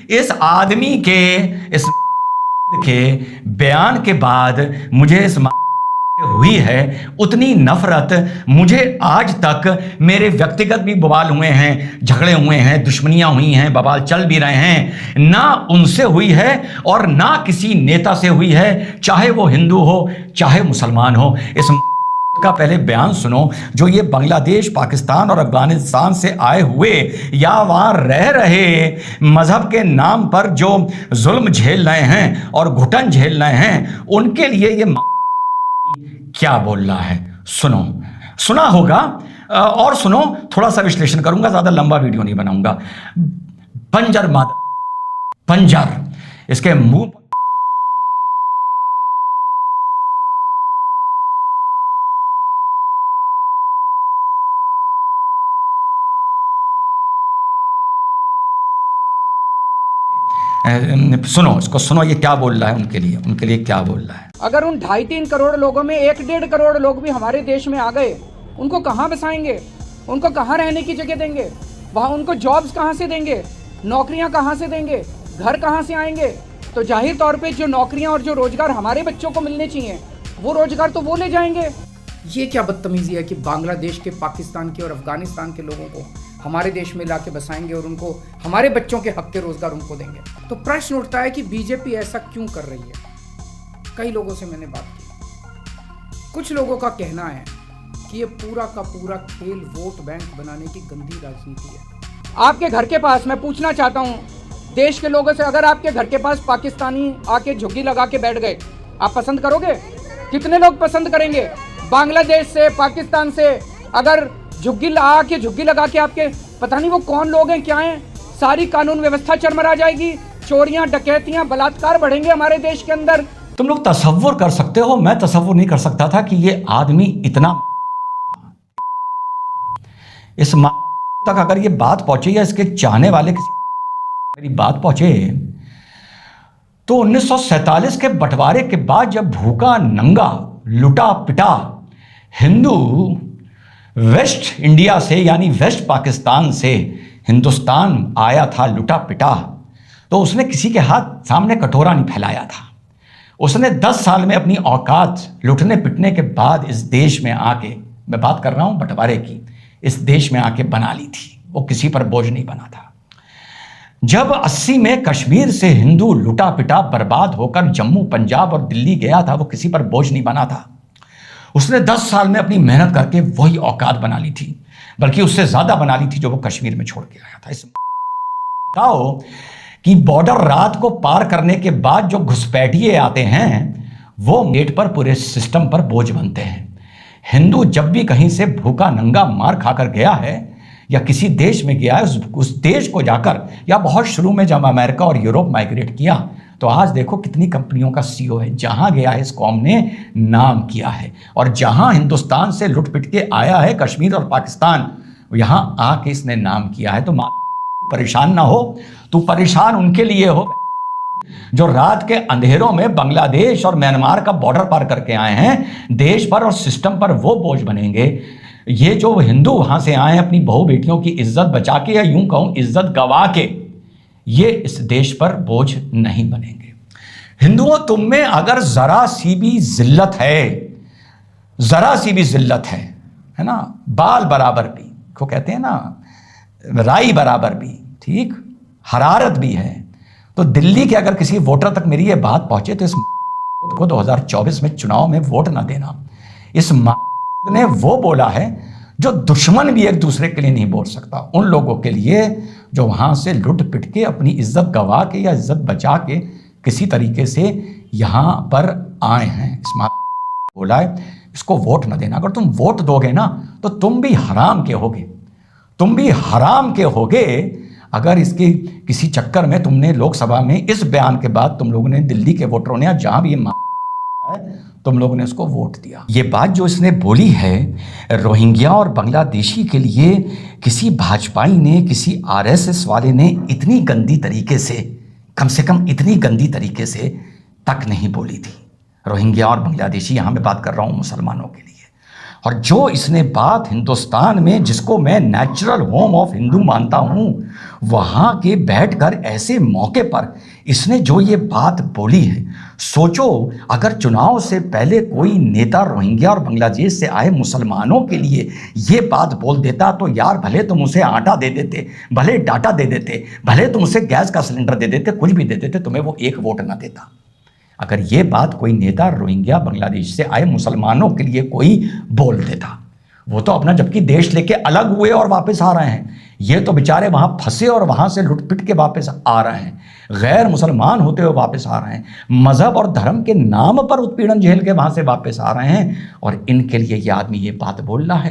इस आदमी के इस के बयान के बाद मुझे इस हुई है उतनी नफरत मुझे आज तक मेरे व्यक्तिगत भी बवाल हुए हैं, झगड़े हुए हैं, दुश्मनियां हुई हैं, बवाल चल भी रहे हैं, ना उनसे हुई है और ना किसी नेता से हुई है, चाहे वो हिंदू हो चाहे मुसलमान हो। इस का पहले बयान सुनो जो ये बांग्लादेश, पाकिस्तान और अफगानिस्तान से आए हुए या वहां रह रहे मजहब के नाम पर जो जुल्म झेल रहे हैं और घुटन झेल रहे हैं उनके लिए ये क्या बोल रहा है। सुनो, सुना होगा और सुनो, थोड़ा सा विश्लेषण करूंगा, ज्यादा लंबा वीडियो नहीं बनाऊंगा। बंजर मादा, बंजर, इसके मुंह सुनो, इसको सुनो, ये क्या बोल रहा है उनके लिए क्या बोल रहा है। अगर उन 2.5-3 करोड़ लोगों में 1-1.5 करोड़ लोग भी हमारे देश में आ गए, उनको कहाँ बसाएंगे, उनको कहाँ रहने की जगह देंगे, वहाँ उनको जॉब्स कहाँ से देंगे, नौकरियाँ कहाँ से देंगे, घर कहाँ से आएंगे। तो जाहिर तौर पे जो नौकरियाँ और जो रोजगार हमारे बच्चों को मिलने चाहिए वो रोजगार तो वो ले जाएंगे। ये क्या बदतमीजी है कि बांग्लादेश के, पाकिस्तान के और अफगानिस्तान के लोगों को हमारे देश में लाके बसाएंगे और उनको हमारे बच्चों के हक के रोजगार उनको देंगे। तो प्रश्न उठता है कि बीजेपी ऐसा क्यों कर रही है। कई लोगों से मैंने बात की, कुछ लोगों का कहना है कि ये पूरा का पूरा खेल वोट बैंक बनाने की गंदी राजनीति है। आपके घर के पास, मैं पूछना चाहता हूँ देश के लोगों से, अगर आपके घर के पास पाकिस्तानी आके झुग्गी लगा के बैठ गए, आप पसंद करोगे? कितने लोग पसंद करेंगे? बांग्लादेश से, पाकिस्तान से अगर झुग्गी लगा के आपके, पता नहीं वो कौन लोग हैं, क्या हैं, सारी कानून व्यवस्था चरमरा जाएगी, चोरियां, डकैतियां, बलात्कार बढ़ेंगे हमारे देश के अंदर। तुम लोग तसव्वुर कर सकते हो, मैं तसव्वुर नहीं कर सकता था कि ये आदमी इतना, इस तक अगर ये बात पहुंची या इसके चाहने वाले मेरी बात पहुंचे, तो 1947 के बंटवारे के बाद जब भूखा नंगा लुटा पिटा हिंदू वेस्ट इंडिया से यानी वेस्ट पाकिस्तान से हिंदुस्तान आया था लुटा पिटा, तो उसने किसी के हाथ सामने कटोरा नहीं फैलाया था। उसने 10 साल में अपनी औकात लुटने पिटने के बाद इस देश में आके, मैं बात कर रहा हूं बंटवारे की, इस देश में आके बना ली थी। वो किसी पर बोझ नहीं बना था। जब 80 में कश्मीर से हिंदू लुटा पिटा बर्बाद होकर जम्मू, पंजाब और दिल्ली गया था, वो किसी पर बोझ नहीं बना था। उसने 10 साल में अपनी मेहनत करके वही औकात बना ली थी, बल्कि उससे ज्यादा बना ली थी जो वो कश्मीर में छोड़ के आया था। इस बताओ कि बॉर्डर रात को पार करने के बाद जो घुसपैठिए आते हैं वो नेट पर पूरे सिस्टम पर बोझ बनते हैं। हिंदू जब भी कहीं से भूखा नंगा मार खाकर गया है या किसी देश में गया है, उस देश को जाकर, या बहुत शुरू में जब अमेरिका और यूरोप माइग्रेट किया, तो आज देखो कितनी कंपनियों का सीईओ है। जहां गया है इस कौम ने नाम किया है, और जहां हिंदुस्तान से लुट पिट के आया है कश्मीर और पाकिस्तान, यहां आके इसने नाम किया है। तो परेशान ना हो, तू परेशान उनके लिए हो जो रात के अंधेरों में बांग्लादेश और म्यांमार का बॉर्डर पार करके आए हैं। देश पर और सिस्टम पर वो बोझ बनेंगे। ये जो हिंदू वहां से आए हैं अपनी बहू बेटियों की इज्जत बचा के, या यूं कहूं इज्जत गवा के, ये इस देश पर बोझ नहीं बनेंगे। हिंदुओं, तुम में अगर जरा सी भी जिल्लत है, जरा सी भी जिल्लत है ना, बाल बराबर भी को कहते हैं ना, राई बराबर भी, ठीक, हरारत भी है, तो दिल्ली के अगर किसी वोटर तक मेरी ये बात पहुंचे तो इस को 2024 में चुनाव में वोट ना देना। इस ने वो बोला है जो दुश्मन भी एक दूसरे के लिए नहीं बोल सकता। उन लोगों के लिए जो वहां से लुट पिट के अपनी इज्जत गवा के या इज्जत बचा के किसी तरीके से यहां पर आए हैं, इस बोला है इसको वोट ना देना। अगर तुम वोट दोगे ना तो तुम भी हराम के होगे, तुम भी हराम के होगे। अगर इसके किसी चक्कर में तुमने लोकसभा में इस बयान के बाद तुम लोगों ने, दिल्ली के वोटरों ने, जहां भी ये तुम लोगों ने उसको वोट दिया। ये बात जो इसने बोली है रोहिंग्या और बांग्लादेशी के लिए, किसी भाजपाई ने, किसी आरएसएस वाले ने इतनी गंदी तरीके से, कम से कम इतनी गंदी तरीके से तक नहीं बोली थी। रोहिंग्या और बांग्लादेशी, यहां मैं बात कर रहा हूं मुसलमानों के लिए। और जो इसने बात हिंदुस्तान में, जिसको मैं नेचुरल होम ऑफ हिंदू मानता हूँ, वहाँ के बैठकर ऐसे मौके पर इसने जो ये बात बोली है, सोचो अगर चुनाव से पहले कोई नेता रोहिंग्या और बांग्लादेश से आए मुसलमानों के लिए ये बात बोल देता तो यार भले तुम उसे आटा दे देते, भले डाटा दे देते, भले तुम उसे गैस का सिलेंडर दे देते, कुछ भी दे देते, तुम्हें वो एक वोट ना देता। अगर ये बात कोई नेता रोहिंग्या बांग्लादेश से आए मुसलमानों के लिए कोई बोल देता, वो तो अपना जबकि देश लेके अलग हुए और वापस आ रहे हैं, ये तो बेचारे वहां फंसे और वहां से लुट पिट के वापस आ रहे हैं, गैर मुसलमान होते हुए वापस आ रहे हैं, मजहब और धर्म के नाम पर उत्पीड़न झेल के वहां से वापस आ रहे हैं, और इनके लिए ये आदमी ये बात बोल रहा है।